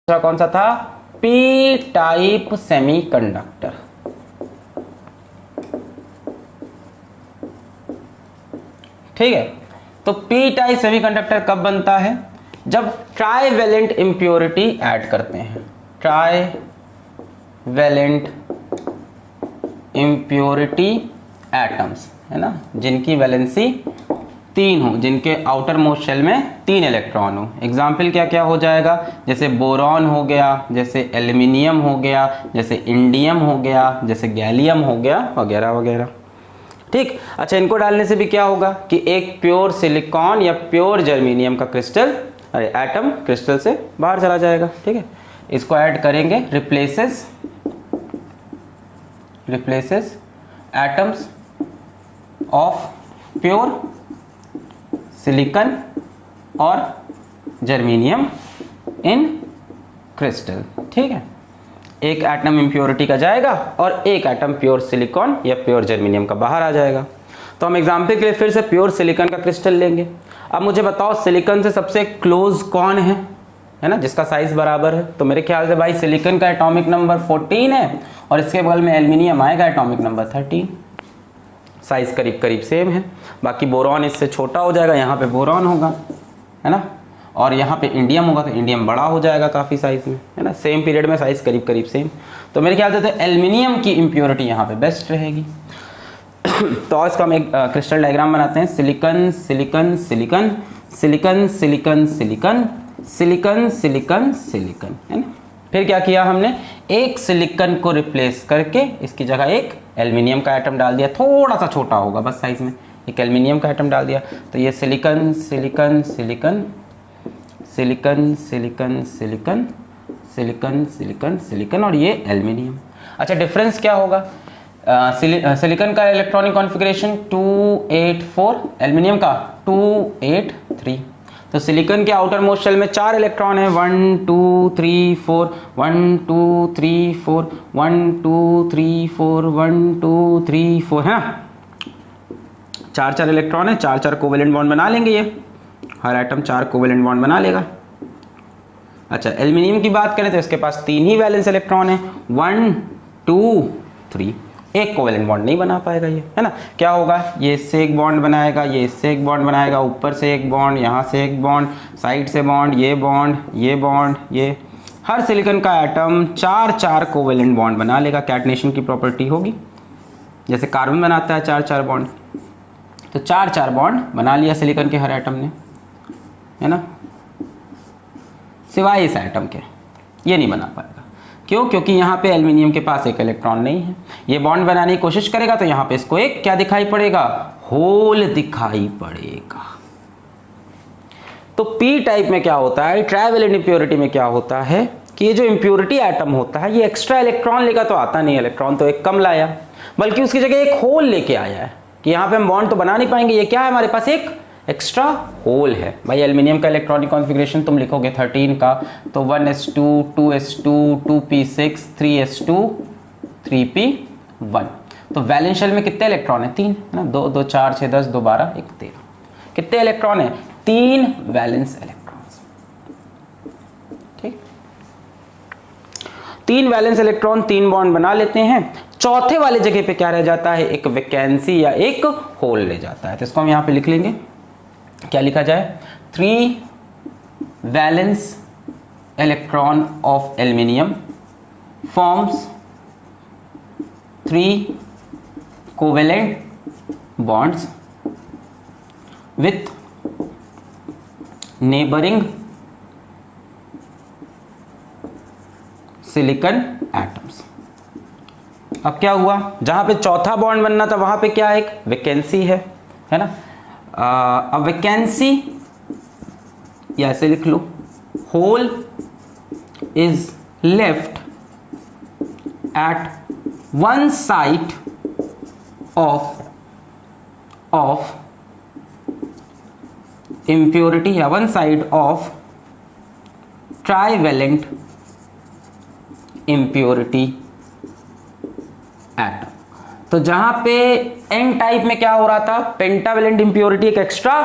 दूसरा कौन सा था, पी टाइप सेमीकंडक्टर। ठीक है, तो पी टाइप सेमीकंडक्टर कब बनता है, जब ट्राईवैलेंट इंप्योरिटी ऐड करते हैं, ट्राईवैलेंट इंप्योरिटी एटम्स, है ना, जिनकी वैलेंसी 3 हो, जिनके आउटर मोस्ट शेल में 3 इलेक्ट्रॉन हो। एग्जाम्पल क्या क्या हो जाएगा, जैसे बोरॉन हो गया, जैसे एल्युमिनियम हो गया, जैसे इंडियम हो गया, जैसे गैलियम हो गया, वगैरह वगैरह। ठीक, अच्छा, इनको डालने से भी क्या होगा कि एक प्योर सिलिकॉन या प्योर जर्मेनियम का क्रिस्टल, अरे एटम क्रिस्टल से बाहर चला जाएगा। ठीक है, इसको ऐड करेंगे, replaces atoms of pure silicon और जर्मेनियम इन क्रिस्टल। ठीक है, एक एटम इम्प्योरिटी का जाएगा और एक एटम प्योर सिलिकॉन या प्योर जर्मेनियम का बाहर आ जाएगा। तो हम एग्जाम्पल के लिए फिर से प्योर सिलिकॉन का क्रिस्टल लेंगे। अब मुझे बताओ सिलिकॉन से सबसे क्लोज कौन है ना, जिसका साइज बराबर है। तो मेरे ख्याल से भाई सिलिकॉन का एटॉमिक नंबर 14 है और इसके बगल में एल्युमिनियम आएगा एटॉमिक नंबर 13। साइज करीब करीब सेम है। बाकी बोरॉन इससे छोटा हो जाएगा, यहाँ पे बोरॉन होगा, है ना, और यहाँ पे इंडियम होगा तो इंडियम बड़ा हो जाएगा काफ़ी साइज में, है ना, सेम पीरियड में साइज करीब करीब सेम। तो मेरे ख्याल से तो एल्युमिनियम की इम्प्योरिटी यहाँ पे बेस्ट रहेगी। तो इसका हम एक क्रिस्टल डायग्राम बनाते हैं, silicon silicon silicon silicon silicon silicon silicon silicon silicon, है ना। फिर क्या किया हमने, एक सिलिकॉन को रिप्लेस करके इसकी जगह एक एल्युमिनियम का एटम डाल दिया, थोड़ा सा छोटा होगा बस साइज में, एक एल्युमिनियम का एटम डाल दिया। तो ये silicon silicon silicon silicon silicon silicon silicon silicon silicon और ये एल्युमिनियम। अच्छा, डिफरेंस क्या होगा, सिलिकॉन का इलेक्ट्रॉनिक कॉन्फ़िगरेशन 284, एल्युमिनियम का 283। तो सिलिकॉन के आउटर मोस्ट शेल में 4 इलेक्ट्रॉन है, 1 2 3 4 1 2 3 4 1 2 3 4 1 2 3 4, है ना, 4 इलेक्ट्रॉन है, 4 कोवेलेंट बॉन्ड बना लेंगे, ये हर एटम 4 कोवेलेंट बॉन्ड बना लेगा। अच्छा, एल्युमिनियम की बात करें तो इसके पास 3 ही वैलेंस इलेक्ट्रॉन है, 1 2 3, एक कोवेलेंट बॉन्ड नहीं बना पाएगा ये, है ना। क्या होगा, ये इससे एक बॉन्ड बनाएगा, ये इससे एक बॉन्ड बनाएगा, ऊपर से एक बॉन्ड, यहाँ से एक बॉन्ड, साइड से बॉन्ड, ये बॉन्ड, ये बॉन्ड, ये हर सिलिकॉन का एटम 4 कोवेलेंट बॉन्ड बना लेगा। कैटनेशन की प्रॉपर्टी होगी, जैसे कार्बन बनाता है 4 बॉन्ड, तो 4 बॉन्ड बना लिया सिलिकॉन के हर एटम ने, है ना, सिवाय इस एटम के, ये नहीं बना पाएगा। क्यों, क्योंकि यहाँ पे एल्युमिनियम के पास एक इलेक्ट्रॉन नहीं है। ये बॉन्ड बनाने की कोशिश करेगा तो यहाँ पे इसको एक क्या दिखाई पड़ेगा, होल दिखाई पड़ेगा। तो पी टाइप में क्या होता है, ट्राईवैलेंट इंप्योरिटी में क्या होता है कि ये जो इंप्योरिटी एटम होता है ये एक्स्ट्रा इलेक्ट्रॉन लेकर तो आता नहीं, इलेक्ट्रॉन तो एक कम लाया, बल्कि उसकी जगह एक होल लेके आया है कि यहाँ पे हम बॉन्ड तो बना नहीं पाएंगे, ये क्या है हमारे पास, एक एक्स्ट्रा होल है। भाई एल्युमिनियम का इलेक्ट्रॉनिक कॉन्फ़िगरेशन तुम लिखोगे 13 का, तो 1s2 2s2 2p6 3s2 3p1। तो वैलेंस शेल में कितने इलेक्ट्रॉन है, 3, है ना, 2 2 4 6 10 2 12 1 13, कितने इलेक्ट्रॉन है, 3 वैलेंस इलेक्ट्रॉन्स। ठीक, 3 वैलेंस इलेक्ट्रॉन 3 बॉन्ड बना लेते हैं। चौथे वाले जगह पे क्या रह जाता है, एक वैकेंसी या एक होल रह जाता है। तो इसको हम यहाँ पे लिख लेंगे, क्या लिखा जाए, 3 valence electron of aluminium forms 3 covalent bonds with neighbouring silicon atoms. अब क्या हुआ, जहां पे चौथा बॉन्ड बनना था वहां पे क्या, एक वैकेंसी है ना। अब वैकेंसी या ऐसे लिख लो, hole is left at one side of impurity या one side of trivalent impurity atom. तो जहां पे एन टाइप में क्या हो रहा था, पेंटावेलेंट इंप्योरिटी एक एक्स्ट्रा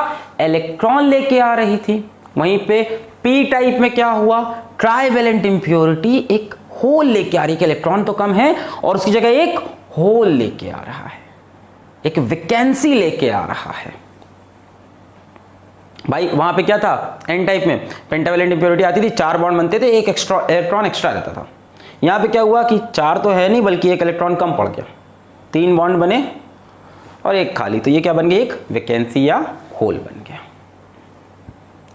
इलेक्ट्रॉन लेके आ रही थी, वहीं पे पी टाइप में क्या हुआ, ट्राइवेलेंट इंप्योरिटी एक होल लेके आ रही है कि इलेक्ट्रॉन तो कम है और उसकी जगह एक होल लेके आ रहा है, एक वैकेंसी लेके आ रहा है। भाई वहां पे क्या था, एन टाइप में पेंटावेलेंट इंप्योरिटी आती थी, 4 बॉन्ड बनते थे, एक एक्स्ट्रा इलेक्ट्रॉन एक्स्ट्रा रहता था। यहां पे क्या हुआ कि 4 तो है नहीं बल्कि एक इलेक्ट्रॉन कम पड़ गया, 3 बॉन्ड बने और एक खाली, तो ये क्या बन गया, एक वैकेंसी या होल बन गया।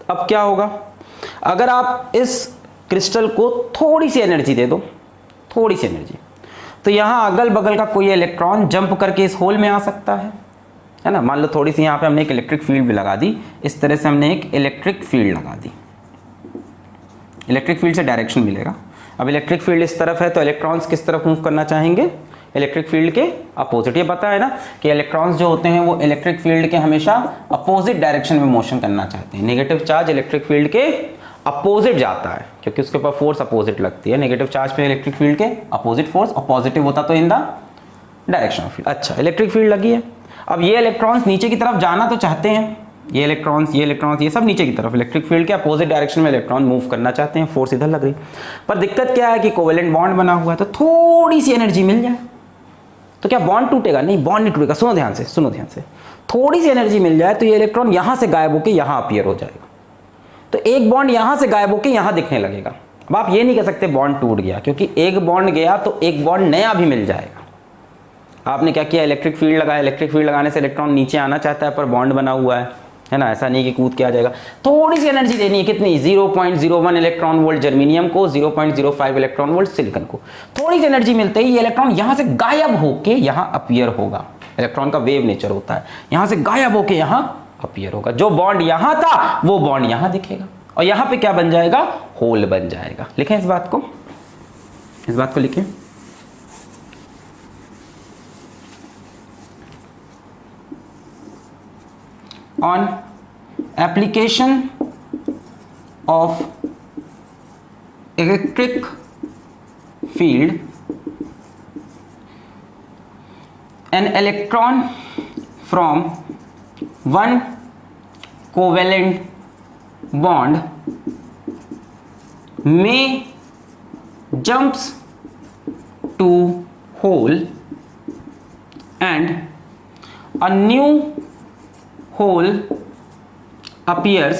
अब क्या होगा, अगर आप इस क्रिस्टल को थोड़ी सी एनर्जी दे दो, थोड़ी सी एनर्जी, तो यहां अगल बगल का कोई इलेक्ट्रॉन जंप करके इस होल में आ सकता है ना। मान लो थोड़ी सी यहां पे हमने एक इलेक्ट्रिक फील्ड भी लगा दी, इस तरह से हमने एक इलेक्ट्रिक फील्ड लगा दी, इलेक्ट्रिक फील्ड से डायरेक्शन मिलेगा। अब इलेक्ट्रिक फील्ड इस तरफ है तो इलेक्ट्रॉन्स किस तरफ मूव करना चाहेंगे, इलेक्ट्रिक फील्ड के अपोजिट। ये पता है ना कि इलेक्ट्रॉन्स जो होते हैं वो इलेक्ट्रिक फील्ड के हमेशा अपोजिट डायरेक्शन में मोशन करना चाहते हैं। नेगेटिव चार्ज इलेक्ट्रिक फील्ड के अपोजिट जाता है क्योंकि उसके ऊपर फोर्स अपोजिट लगती है, नेगेटिव चार्ज पे इलेक्ट्रिक फील्ड के अपोजिट फोर्स, और पॉजिटिव होता तो in the direction of field. अच्छा, इलेक्ट्रिक फील्ड लगी है, अब ये इलेक्ट्रॉन्स नीचे की तरफ जाना तो चाहते हैं, ये इलेक्ट्रॉन्स ये सब नीचे की तरफ इलेक्ट्रिक फील्ड के अपोजिट डायरेक्शन में इलेक्ट्रॉन मूव करना चाहते हैं, फोर्स इधर लग रही। पर दिक्कत क्या है कि कोवेलेंट बॉन्ड बना हुआ है, तो थोड़ी सी एनर्जी मिल जाए तो क्या बॉन्ड टूटेगा, नहीं बॉन्ड नहीं टूटेगा। सुनो ध्यान से, थोड़ी सी एनर्जी मिल जाए तो ये इलेक्ट्रॉन यहां से गायब होकर यहां अपीयर हो जाएगा, तो एक बॉन्ड यहां से गायब होकर यहां दिखने लगेगा। अब आप ये नहीं कह सकते बॉन्ड टूट गया, क्योंकि एक बॉन्ड गया तो एक बॉन्ड नया भी मिल जाएगा। आपने क्या किया, इलेक्ट्रिक फील्ड लगाया, इलेक्ट्रिक फील्ड लगाने से इलेक्ट्रॉन नीचे आना चाहता है पर बॉन्ड बना हुआ है ना, ऐसा नहीं कि कूद के आ जाएगा। थोड़ी सी एनर्जी देनी है, कितनी, 0.01 इलेक्ट्रॉन वोल्ट जर्मीनियम को, 0.05 इलेक्ट्रॉन वोल्ट सिलिकॉन को। थोड़ी सी एनर्जी मिलते ही ये इलेक्ट्रॉन यहां से गायब होके यहां अपीयर होगा, इलेक्ट्रॉन का वेव नेचर होता है, यहां से गायब होके यहां अपीयर होगा। जो बॉन्ड यहां था वो बॉन्ड यहां दिखेगा और यहां पे क्या बन जाएगा, होल बन जाएगा। लिखें इस बात को लिखें। On application of electric field, an electron from one covalent bond may jumps to hole and a new hole appears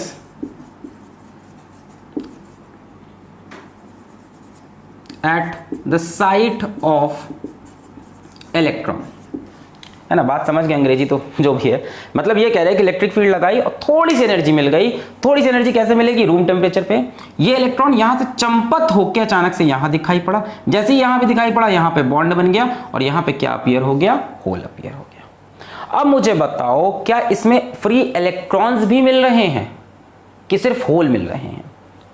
at the site of electron, है ना। बात समझ गए, अंग्रेजी तो जो भी है, मतलब ये कह रहे हैं कि इलेक्ट्रिक फील्ड लगाई और थोड़ी सी एनर्जी मिल गई। थोड़ी सी एनर्जी कैसे मिलेगी, रूम टेम्परेचर पे ये इलेक्ट्रॉन यहां से चंपत होकर अचानक से यहां दिखाई पड़ा, जैसे ही यहां पे दिखाई पड़ा यहां पे बॉन्ड बन गया और यहां पे क्या अपीयर हो गया, होल अपीयर हो गया। अब मुझे बताओ क्या इसमें फ्री इलेक्ट्रॉन्स भी मिल रहे हैं कि सिर्फ होल मिल रहे हैं?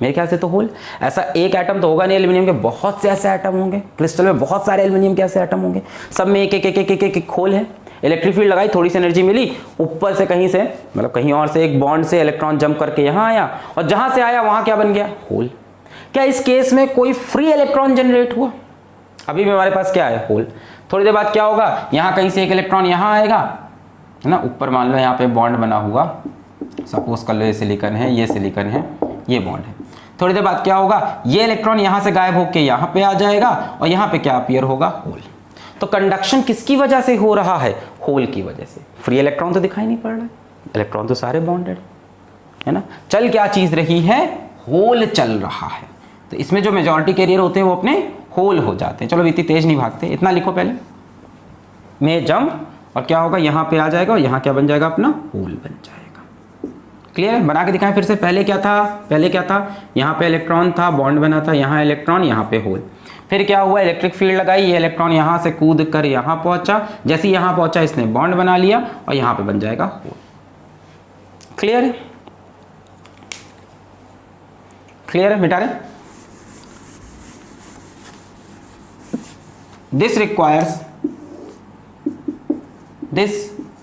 मेरे ख्याल से तो होल। ऐसा एक एटम तो होगा नहीं एल्यूमिनियम के, बहुत से ऐसे एटम होंगे क्रिस्टल में, बहुत सारे एल्यूमिनियम के ऐसे एटम होंगे, सब में एक होल है। इलेक्ट्रिक फील्ड लगाई, थोड़ी सी एनर्जी मिली, ऊपर से कहीं से मतलब कहीं और से एक बॉन्ड से इलेक्ट्रॉन जंप करके यहां आया और जहां से आया वहां क्या बन गया, होल। क्या इस केस में कोई फ्री इलेक्ट्रॉन जनरेट हुआ? अभी भी हमारे पास क्या है, होल। थोड़ी देर बाद क्या होगा, यहां कहीं से एक इलेक्ट्रॉन यहां आएगा, है ना, ऊपर मान लो यहाँ पे बॉन्ड बना हुआ, सपोज कर लो ये सिलिकॉन है, ये सिलिकॉन है, ये बॉन्ड है। थोड़ी देर बाद क्या होगा, ये इलेक्ट्रॉन यहाँ से गायब होकर यहाँ पे आ जाएगा और यहाँ पे क्या अपीयर होगा, होल। तो कंडक्शन किसकी वजह से हो रहा है, होल की वजह से। फ्री इलेक्ट्रॉन तो दिखाई नहीं पड़ रहा है, इलेक्ट्रॉन तो सारे बॉन्डेड है ना। चल क्या चीज रही है, होल चल रहा है। तो इसमें जो मेजॉरिटी कैरियर होते हैं वो अपने होल हो जाते हैं। चलो इतनी तेज नहीं भागते, इतना लिखो पहले, में जंप और क्या होगा, यहां पे आ जाएगा और यहां क्या बन जाएगा, अपना होल बन जाएगा। क्लियर है? बना के दिखाएं फिर से। पहले क्या था, यहां पे इलेक्ट्रॉन था, बॉन्ड बना था, यहां इलेक्ट्रॉन, यहां पे होल। फिर क्या हुआ, इलेक्ट्रिक फील्ड लगाई, ये इलेक्ट्रॉन यहां से कूद कर यहां पहुंचा, जैसे यहां पहुंचा इसने बॉन्ड बना लिया और यहां पे बन जाएगा होल। क्लियर है? क्लियर है? मिटा रहे? This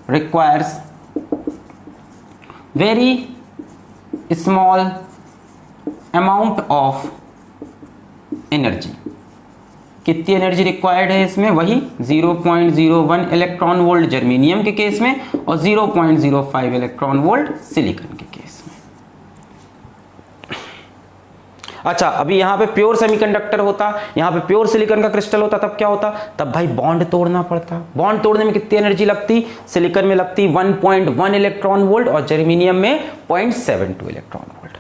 requires very small amount of energy। कितनी एनर्जी रिक्वायर्ड है इसमें, वही 0.01 इलेक्ट्रॉन वोल्ट जर्मीनियम के केस में और 0.05 इलेक्ट्रॉन वोल्ट सिलिकॉन के केस में। अच्छा, अभी यहाँ पे प्योर सेमीकंडक्टर होता, यहाँ पे प्योर सिलिकॉन का क्रिस्टल होता, तब क्या होता, तब भाई बॉन्ड तोड़ना पड़ता। बॉन्ड तोड़ने में कितनी एनर्जी लगती, सिलिकॉन में लगती 1.1 इलेक्ट्रॉन वोल्ट और जर्मेनियम में 0.72 इलेक्ट्रॉन वोल्ट।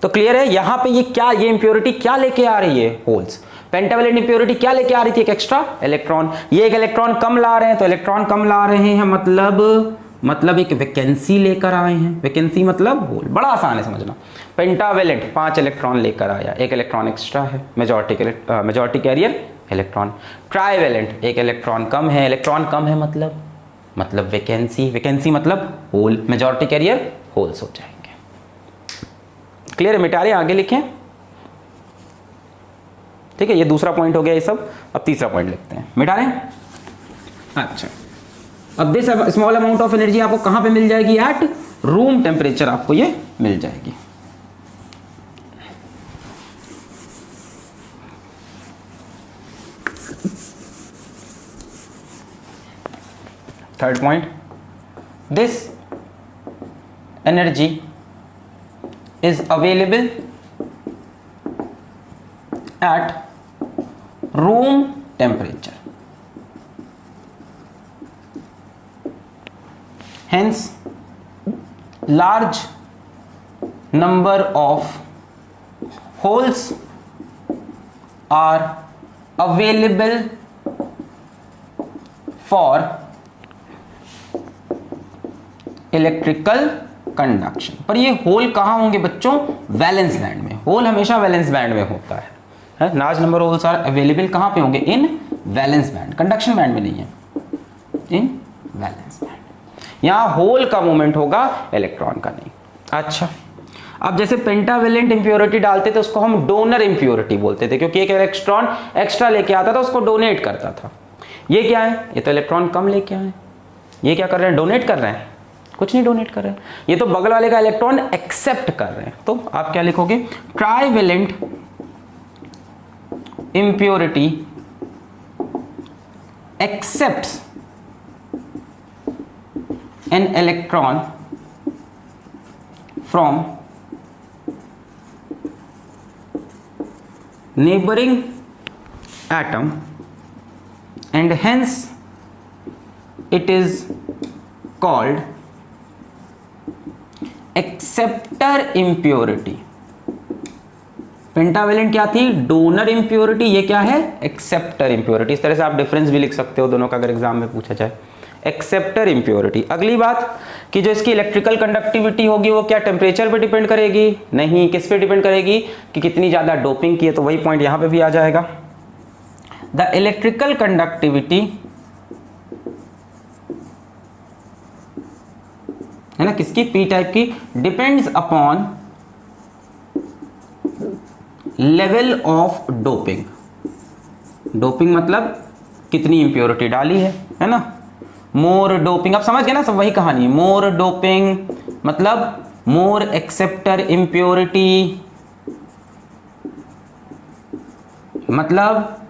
तो क्लियर है, यहाँ पे ये क्या, ये इंप्योरिटी क्या लेके आ रही है, होल्स। पेंटावेलेंट इंप्योरिटी क्या लेके आ रही थी, एक एक्स्ट्रा इलेक्ट्रॉन। ये एक इलेक्ट्रॉन कम ला रहे हैं, तो इलेक्ट्रॉन कम ला रहे हैं मतलब एक वैकेंसी लेकर आए हैं। वैकेंसी मतलब होल, बड़ा आसान है समझना। पेंटावेलेंट 5 इलेक्ट्रॉन लेकर आया, एक इलेक्ट्रॉन एक्स्ट्रा है, मेजॉरिटी कैरियर इलेक्ट्रॉन। ट्राइवेलेंट, एक इलेक्ट्रॉन कम है, इलेक्ट्रॉन कम है मतलब वैकेंसी मतलब होल, मेजॉरिटी कैरियर होल्स हो जाएंगे। क्लियर है, मिटा रहे, आगे लिखें। ठीक है, ये दूसरा पॉइंट हो गया ये सब। अब तीसरा पॉइंट लिखते हैं, मिटा रहे हैं। अच्छा, अब this small amount of energy आपको कहां पे मिल जाएगी, एट रूम टेम्परेचर आपको ये मिल जाएगी। Third point, this energy is available at room temperature, hence large number of holes are available for electrical conduction. पर ये होल कहाँ होंगे बच्चों, वैलेंस बैंड में। होल हमेशा वैलेंस बैंड में होता है। Large number holes are available कहाँ पे होंगे, in valence band, conduction band में नहीं है, इन वैलेंस बैंड। यहां होल का मूवमेंट होगा, इलेक्ट्रॉन का नहीं। अच्छा, अब जैसे पेंटावेलेंट इंप्योरिटी डालते थे उसको हम डोनर इंप्योरिटी बोलते थे, क्योंकि एक इलेक्ट्रॉन एक्स्ट्रा लेके आता था, उसको डोनेट करता था। ये क्या है, ये तो इलेक्ट्रॉन कम लेके आए, ये क्या कर रहे हैं, डोनेट कर रहे हैं, कुछ नहीं डोनेट कर रहे हैं, ये तो बगल वाले का इलेक्ट्रॉन एक्सेप्ट कर रहे हैं। तो आप क्या लिखोगे, trivalent impurity accepts an electron from neighboring atom and hence it is called acceptor impurity। Pentavalent क्या थी, डोनर इंप्योरिटी, ये क्या है, एक्सेप्टर इंप्योरिटी। इस तरह से आप डिफरेंस भी लिख सकते हो दोनों का, अगर एग्जाम में पूछा जाए। Acceptor impurity. अगली बात कि जो इसकी इलेक्ट्रिकल कंडक्टिविटी होगी वो क्या टेम्परेचर पे डिपेंड करेगी, नहीं, किस पे डिपेंड करेगी, कि कितनी ज्यादा डोपिंग की है। तो वही पॉइंट यहां पे भी आ जाएगा, द इलेक्ट्रिकल कंडक्टिविटी है ना, किसकी, पी टाइप की, depends upon level of doping. Doping मतलब कितनी इंप्योरिटी डाली है ना। मोर डोपिंग, आप समझ गए ना, सब वही कहानी। मोर डोपिंग मतलब मोर एक्सेप्टर इंप्योरिटी मतलब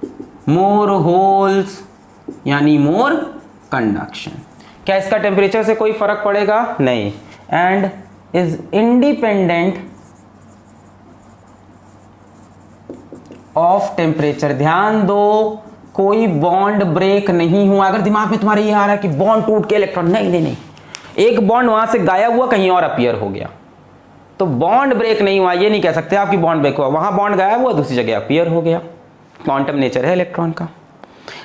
मोर होल्स यानी मोर कंडक्शन। क्या इसका टेम्परेचर से कोई फर्क पड़ेगा, नहीं। And is independent of temperature. ध्यान दो, कोई बॉन्ड ब्रेक नहीं हुआ। अगर दिमाग में तुम्हारे ये आ रहा है कि बॉन्ड टूट के इलेक्ट्रॉन, नहीं, एक बॉन्ड वहां से गायब हुआ, कहीं और अपीयर हो गया, तो बॉन्ड ब्रेक नहीं हुआ, ये नहीं कह सकते आपकी बॉन्ड ब्रेक हुआ। वहां बॉन्ड गायब हुआ, दूसरी जगह अपीयर हो गया। क्वांटम नेचर है इलेक्ट्रॉन का।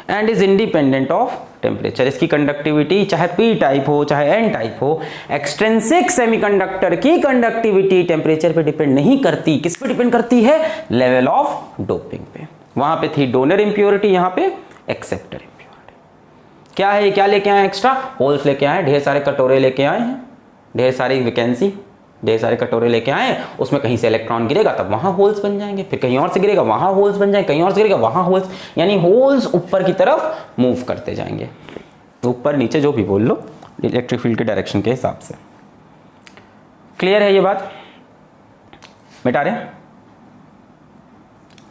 And is independent of temperature. इसकी कंडक्टिविटी चाहे पी टाइप हो चाहे एन टाइप हो, एक्सट्रिंसिक सेमीकंडक्टर की कंडक्टिविटी टेम्परेचर पे डिपेंड नहीं करती। किस पे डिपेंड करती है, लेवल ऑफ डोपिंग पे। वहां पे थी डोनर इंप्योरिटी, यहां पे एक्सेप्टर इंप्योरिटी। क्या है, क्या लेके आए, एक्स्ट्रा होल्स लेके आए, ढेर सारे कटोरे लेके आए हैं, ढेर सारी वैकेंसी, ढेर सारे कटोरे लेके आए, उसमें कहीं से इलेक्ट्रॉन गिरेगा तब वहां होल्स बन जाएंगे, फिर कहीं और से गिरेगा वहां होल्स बन जाएंगे, कहीं और से गिरेगा वहां होल्स, यानी होल्स ऊपर की तरफ मूव करते जाएंगे। ऊपर नीचे जो भी बोल लो, इलेक्ट्रिक फील्ड के डायरेक्शन के हिसाब से। क्लियर है ये बात, मिटा रहे हैं।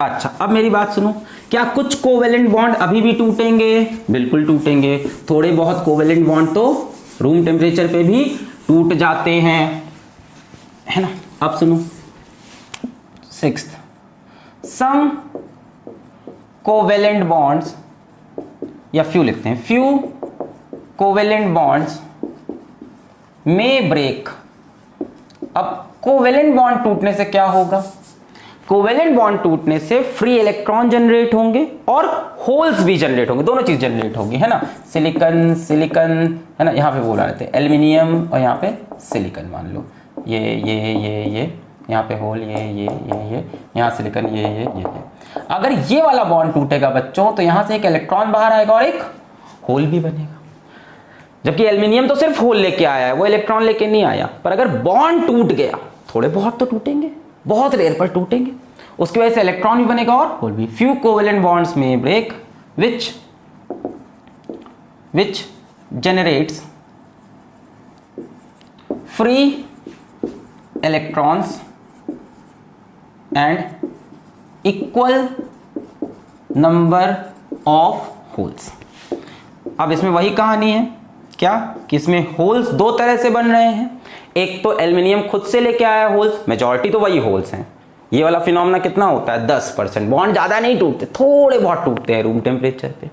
अच्छा, अब मेरी बात सुनो, क्या कुछ कोवेलेंट बॉन्ड अभी भी टूटेंगे, बिल्कुल टूटेंगे। थोड़े बहुत कोवेलेंट बॉन्ड तो रूम टेम्परेचर पे भी टूट जाते हैं, है ना। अब सुनो, सिक्स्थ, सम कोवेलेंट बॉन्ड्स, या फ्यू लिखते हैं, फ्यू कोवेलेंट बॉन्ड्स में ब्रेक। अब कोवेलेंट बॉन्ड टूटने से क्या होगा? कोवेलेंट बॉन्ड टूटने से फ्री इलेक्ट्रॉन जनरेट होंगे और होल्स भी जनरेट होंगे, दोनों चीज जनरेट होगी, है ना। सिलिकन सिलिकन, है ना, यहाँ पे बोला रहते हैं एल्यूमिनियम और यहाँ पे सिलिकन, मान लो ये यहाँ पे होल, ये यहाँ सिलिकन, ये। अगर ये वाला बॉन्ड टूटेगा बच्चों तो यहाँ से एक इलेक्ट्रॉन बाहर आएगा और एक होल भी बनेगा। जबकि एल्यूमिनियम तो सिर्फ होल लेके आया है, वो इलेक्ट्रॉन लेके नहीं आया। पर अगर बॉन्ड टूट गया, थोड़े बहुत तो टूटेंगे, बहुत रेयर पर टूटेंगे, उसकी वजह से इलेक्ट्रॉन भी बनेगा और होल भी। फ्यू कोवेलेंट बॉन्ड्स में break which generates free electrons and equal number of holes. अब इसमें वही कहानी है क्या कि इसमें होल्स दो तरह से बन रहे हैं। एक तो एल्यूमिनियम खुद से लेके आया होल्स, मेजॉरिटी तो वही होल्स हैं। ये वाला फिनोमेना कितना होता है? 10%। बॉन्ड ज्यादा नहीं टूटते, थोड़े बहुत टूटते हैं रूम टेम्परेचर पे।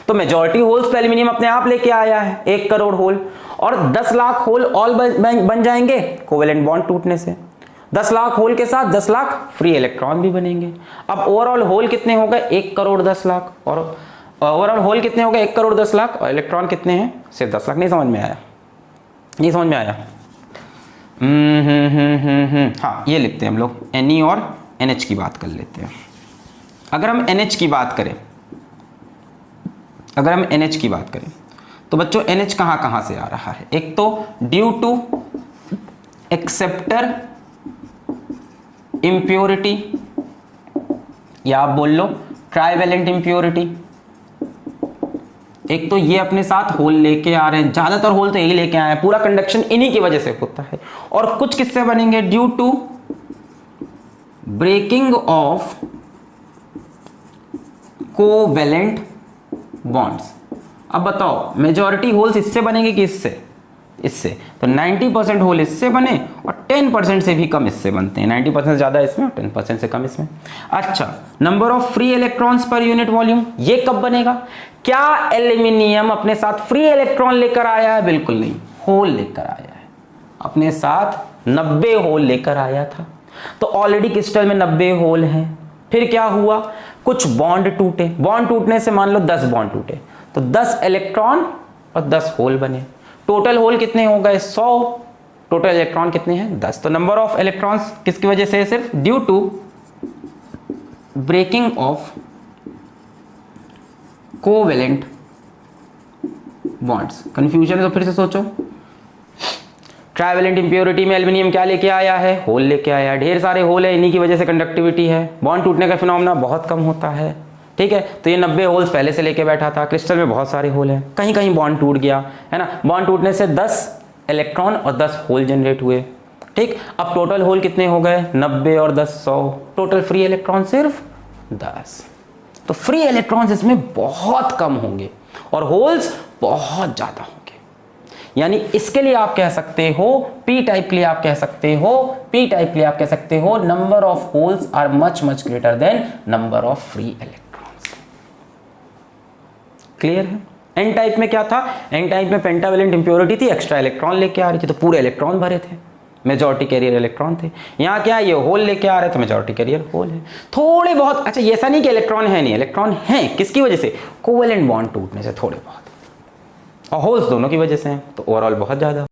तो मेजॉरिटी होल्स तो एल्यूमिनियम अपने आप लेके आया है, 1 करोड़ होल, और 10 लाख होल ऑल बन जाएंगे कोवेलेंट बॉन्ड टूटने से। 10 लाख होल के साथ 10 लाख फ्री इलेक्ट्रॉन भी बनेंगे। अब ओवरऑल होल कितने हो गए? 1 करोड़ 10 लाख, और ओवरऑल होल कितने हो गए? 1 करोड़ 10 लाख, और इलेक्ट्रॉन कितने हैं? सिर्फ 10 लाख। नहीं समझ में आया? नहीं समझ में आया? हाँ, ये लिखते हैं हम लोग, Ne और NH की बात कर लेते हैं। अगर हम NH की बात करें, तो बच्चों NH कहाँ से आ रहा है? एक तो ड्यू टू एक्सेप्टर इम्प्योरिटी, या आप बोल लो ट्राइवेलेंट इम्प्योरिटी। एक तो ये अपने साथ होल लेके आ रहे हैं, ज्यादातर होल तो यही लेके आए हैं, पूरा कंडक्शन इन्हीं की वजह से होता है। और कुछ किससे बनेंगे? Due to breaking of covalent bonds. अब बताओ मेजॉरिटी होल्स इससे बनेंगे कि इससे? इससे। तो 90% होल इससे बने और 10% से भी कम इससे बनते हैं। 90% ज्यादा इसमें और 10% से कम इसमें। अच्छा, number of free electrons per unit volume, ये कब बनेगा? क्या एल्यूमिनियम अपने साथ फ्री इलेक्ट्रॉन लेकर आया है? बिल्कुल नहीं, होल लेकर आया है। अपने साथ 90 होल लेकर आया था। तो ऑलरेडी क्रिस्टल में 90 होल हैं। फिर क्या हुआ? कुछ बॉन्ड टूटे। बॉन्ड टूटने से मान लो 10 बॉन्ड टूटे, तो 10 इलेक्ट्रॉन और 10 होल बने। टोटल होल कितने हो गए? 100। टोटल इलेक्ट्रॉन कितने हैं? 10। तो नंबर ऑफ इलेक्ट्रॉन्स किसकी वजह से? सिर्फ due to breaking of covalent bonds. Confusion है तो फिर से सोचो। ट्राइवेलेंट इंप्योरिटी में एल्यूमिनियम क्या लेके आया है? होल लेके आया है। ढेर सारे होल है, इन्हीं की वजह से कंडक्टिविटी है। बॉन्ड टूटने का फिनोमेना बहुत कम होता है। ठीक है, तो ये 90 होल्स पहले से लेके बैठा था। क्रिस्टल में बहुत सारे होल हैं, कहीं कहीं बॉन्ड टूट गया, है ना। बॉन्ड टूटने से 10 इलेक्ट्रॉन और 10 होल जनरेट हुए। ठीक, अब टोटल होल कितने हो गए? 90 और 10 100। टोटल फ्री इलेक्ट्रॉन सिर्फ 10। तो फ्री इलेक्ट्रॉन्स इसमें बहुत कम होंगे और होल्स बहुत ज्यादा होंगे। यानी इसके लिए आप कह सकते हो, पी टाइप के लिए आप कह सकते हो, number of holes are much greater than number of free electrons. Clear है? एन टाइप में क्या था? एन टाइप में पेंटावेलेंट इंप्योरिटी थी, एक्स्ट्रा इलेक्ट्रॉन लेके आ रही थी, तो पूरे इलेक्ट्रॉन भरे थे, मेजॉरिटी कैरियर इलेक्ट्रॉन थे। यहाँ क्या है? ये होल लेके आ रहे थे, मेजॉरिटी कैरियर होल है। थोड़े बहुत, अच्छा ऐसा नहीं कि इलेक्ट्रॉन है नहीं, इलेक्ट्रॉन है। किसकी वजह से? कोवेलेंट बॉन्ड टूटने से थोड़े बहुत, और होल्स दोनों की वजह से हैं, तो ओवरऑल बहुत ज्यादा।